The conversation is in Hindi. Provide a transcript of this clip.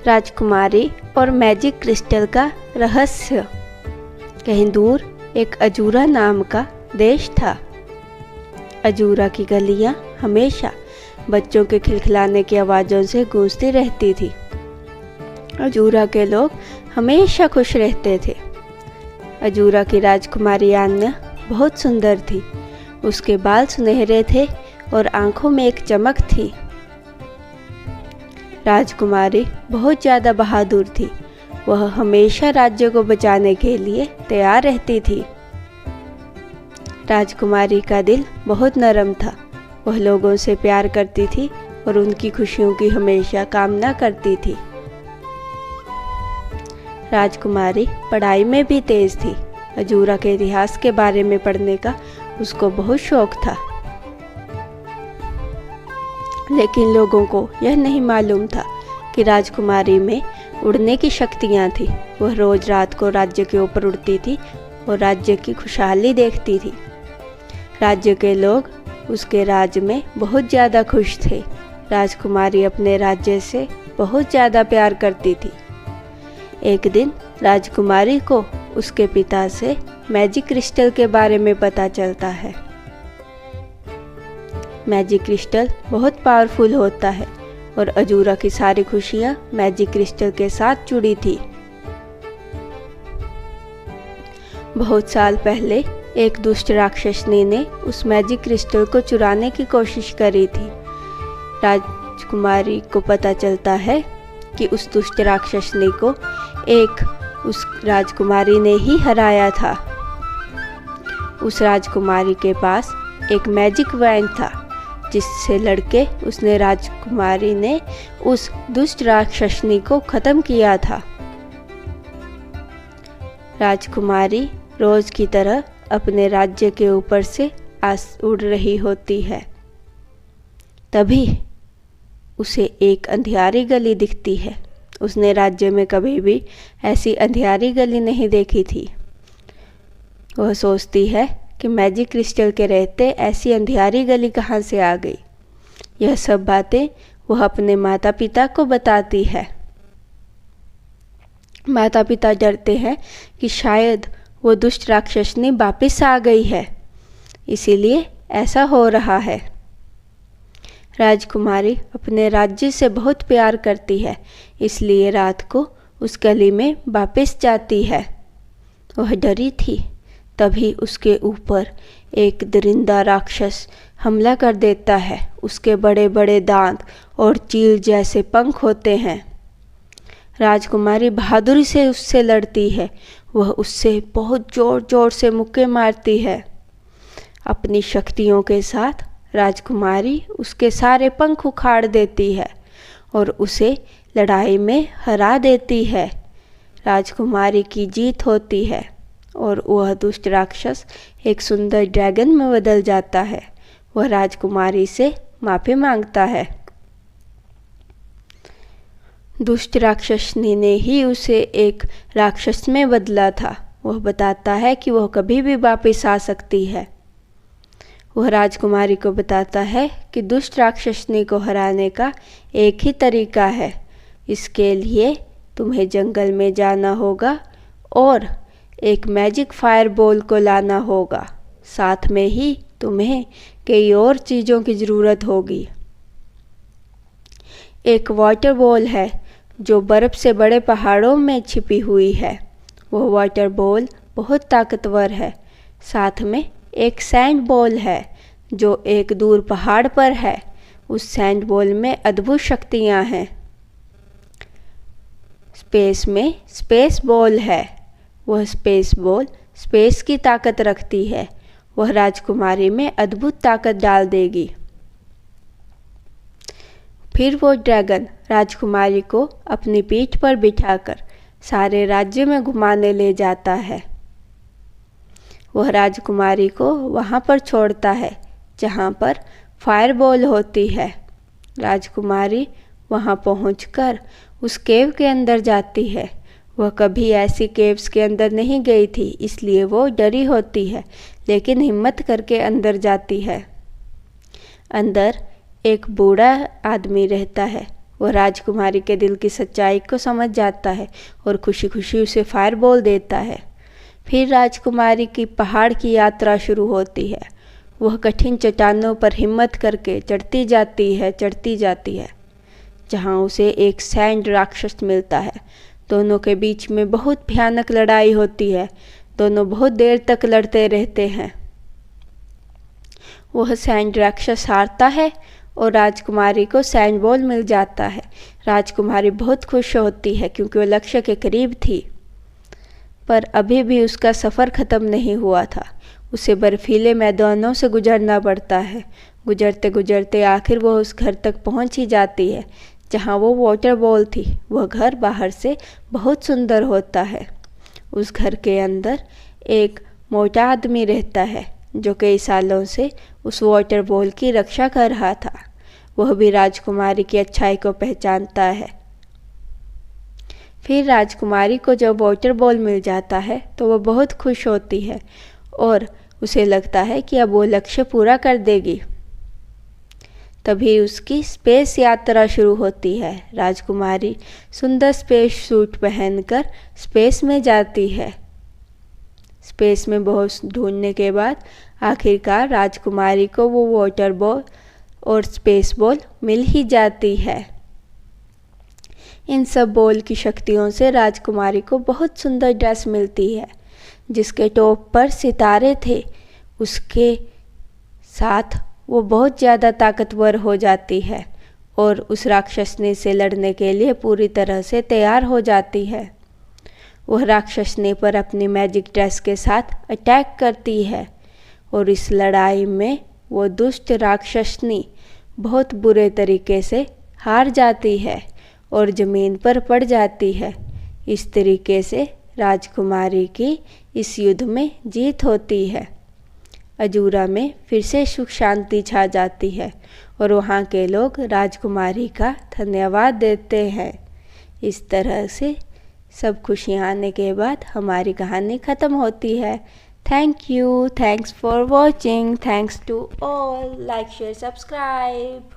राजकुमारी और मैजिक क्रिस्टल का रहस्य। कहीं दूर एक अजूरा नाम का देश था। अजूरा की गलियां हमेशा बच्चों के खिलखिलाने की आवाज़ों से गूंजती रहती थी। अजूरा के लोग हमेशा खुश रहते थे। अजूरा की राजकुमारी आन्या बहुत सुंदर थी। उसके बाल सुनहरे थे और आंखों में एक चमक थी। राजकुमारी बहुत ज़्यादा बहादुर थी। वह हमेशा राज्य को बचाने के लिए तैयार रहती थी। राजकुमारी का दिल बहुत नरम था। वह लोगों से प्यार करती थी और उनकी खुशियों की हमेशा कामना करती थी। राजकुमारी पढ़ाई में भी तेज थी। अजूरा के इतिहास के बारे में पढ़ने का उसको बहुत शौक था। लेकिन लोगों को यह नहीं मालूम था कि राजकुमारी में उड़ने की शक्तियाँ थी। वह रोज रात को राज्य के ऊपर उड़ती थी और राज्य की खुशहाली देखती थी। राज्य के लोग उसके राज्य में बहुत ज़्यादा खुश थे। राजकुमारी अपने राज्य से बहुत ज़्यादा प्यार करती थी। एक दिन राजकुमारी को उसके पिता से मैजिक क्रिस्टल के बारे में पता चलता है। मैजिक क्रिस्टल बहुत पावरफुल होता है और अजूरा की सारी खुशियाँ मैजिक क्रिस्टल के साथ जुड़ी थी। बहुत साल पहले एक दुष्ट राक्षसनी ने उस मैजिक क्रिस्टल को चुराने की कोशिश करी थी। राजकुमारी को पता चलता है कि उस दुष्ट राक्षसनी को उस राजकुमारी ने ही हराया था। उस राजकुमारी के पास एक मैजिक वैन था जिससे लड़के उसने राजकुमारी ने उस दुष्ट राक्षसनी को खत्म किया था। राजकुमारी रोज की तरह अपने राज्य के ऊपर से उड़ रही होती है। तभी उसे एक अंधियारी गली दिखती है। उसने राज्य में कभी भी ऐसी अंधियारी गली नहीं देखी थी। वह सोचती है कि मैजिक क्रिस्टल के रहते ऐसी अंधियारी गली कहाँ से आ गई। यह सब बातें वह अपने माता पिता को बताती है। माता पिता डरते हैं कि शायद वो दुष्ट राक्षसनी वापस आ गई है, इसीलिए ऐसा हो रहा है। राजकुमारी अपने राज्य से बहुत प्यार करती है, इसलिए रात को उस गली में वापस जाती है। वह डरी थी। तभी उसके ऊपर एक दरिंदा राक्षस हमला कर देता है। उसके बड़े बड़े दांत और चील जैसे पंख होते हैं। राजकुमारी बहादुरी से उससे लड़ती है। वह उससे बहुत जोर जोर से मुक्के मारती है। अपनी शक्तियों के साथ राजकुमारी उसके सारे पंख उखाड़ देती है और उसे लड़ाई में हरा देती है। राजकुमारी की जीत होती है और वह दुष्ट राक्षस एक सुंदर ड्रैगन में बदल जाता है। वह राजकुमारी से माफ़ी मांगता है। दुष्ट राक्षसनी ने ही उसे एक राक्षस में बदला था। वह बताता है कि वह कभी भी वापस आ सकती है। वह राजकुमारी को बताता है कि दुष्ट राक्षसनी को हराने का एक ही तरीका है। इसके लिए तुम्हें जंगल में जाना होगा और एक मैजिक फायर बॉल को लाना होगा। साथ में ही तुम्हें कई और चीज़ों की ज़रूरत होगी। एक वाटर बॉल है जो बर्फ़ से बड़े पहाड़ों में छिपी हुई है। वह वाटर बॉल बहुत ताकतवर है। साथ में एक सैंड बॉल है जो एक दूर पहाड़ पर है। उस सैंड बॉल में अद्भुत शक्तियाँ हैं। स्पेस में स्पेस बॉल है। वह स्पेस बॉल स्पेस की ताकत रखती है। वह राजकुमारी में अद्भुत ताकत डाल देगी। फिर वो ड्रैगन राजकुमारी को अपनी पीठ पर बिठाकर सारे राज्य में घुमाने ले जाता है। वह राजकुमारी को वहाँ पर छोड़ता है जहाँ पर फायर बॉल होती है। राजकुमारी वहाँ पहुँचकर उस केव के अंदर जाती है। वह कभी ऐसी केव्स के अंदर नहीं गई थी, इसलिए वो डरी होती है, लेकिन हिम्मत करके अंदर जाती है। अंदर एक बूढ़ा आदमी रहता है। वह राजकुमारी के दिल की सच्चाई को समझ जाता है और खुशी खुशी उसे फायर बोल देता है। फिर राजकुमारी की पहाड़ की यात्रा शुरू होती है। वह कठिन चट्टानों पर हिम्मत करके चढ़ती जाती है जहाँ उसे एक सैंड राक्षस मिलता है। दोनों के बीच में बहुत भयानक लड़ाई होती है। दोनों बहुत देर तक लड़ते रहते हैं। वह सैंड राक्षस हारता है और राजकुमारी को सैंड बॉल मिल जाता है। राजकुमारी बहुत खुश होती है क्योंकि वह लक्ष्य के करीब थी, पर अभी भी उसका सफ़र ख़त्म नहीं हुआ था। उसे बर्फीले मैदानों से गुजरना पड़ता है। गुजरते गुजरते आखिर वह उस घर तक पहुंच ही जाती है जहां वो वाटर बॉल थी। वह घर बाहर से बहुत सुंदर होता है। उस घर के अंदर एक मोटा आदमी रहता है जो कई सालों से उस वाटर बॉल की रक्षा कर रहा था। वह भी राजकुमारी की अच्छाई को पहचानता है। फिर राजकुमारी को जब वाटर बॉल मिल जाता है तो वह बहुत खुश होती है और उसे लगता है कि अब वो लक्ष्य पूरा कर देगी। तभी उसकी स्पेस यात्रा शुरू होती है। राजकुमारी सुंदर स्पेस सूट पहनकर स्पेस में जाती है। स्पेस में बहुत ढूंढने के बाद आखिरकार राजकुमारी को वो वाटर बॉल और स्पेस बॉल मिल ही जाती है। इन सब बॉल की शक्तियों से राजकुमारी को बहुत सुंदर ड्रेस मिलती है जिसके टॉप पर सितारे थे। उसके साथ वो बहुत ज़्यादा ताकतवर हो जाती है और उस राक्षसनी से लड़ने के लिए पूरी तरह से तैयार हो जाती है। वह राक्षसनी पर अपनी मैजिक ड्रेस के साथ अटैक करती है और इस लड़ाई में वो दुष्ट राक्षसनी बहुत बुरे तरीके से हार जाती है और ज़मीन पर पड़ जाती है। इस तरीके से राजकुमारी की इस युद्ध में जीत होती है। अजूरा में फिर से सुख शांति छा जाती है और वहाँ के लोग राजकुमारी का धन्यवाद देते हैं। इस तरह से सब खुशियाँ आने के बाद हमारी कहानी ख़त्म होती है। Thank you, thanks for watching, thanks to all, like share subscribe.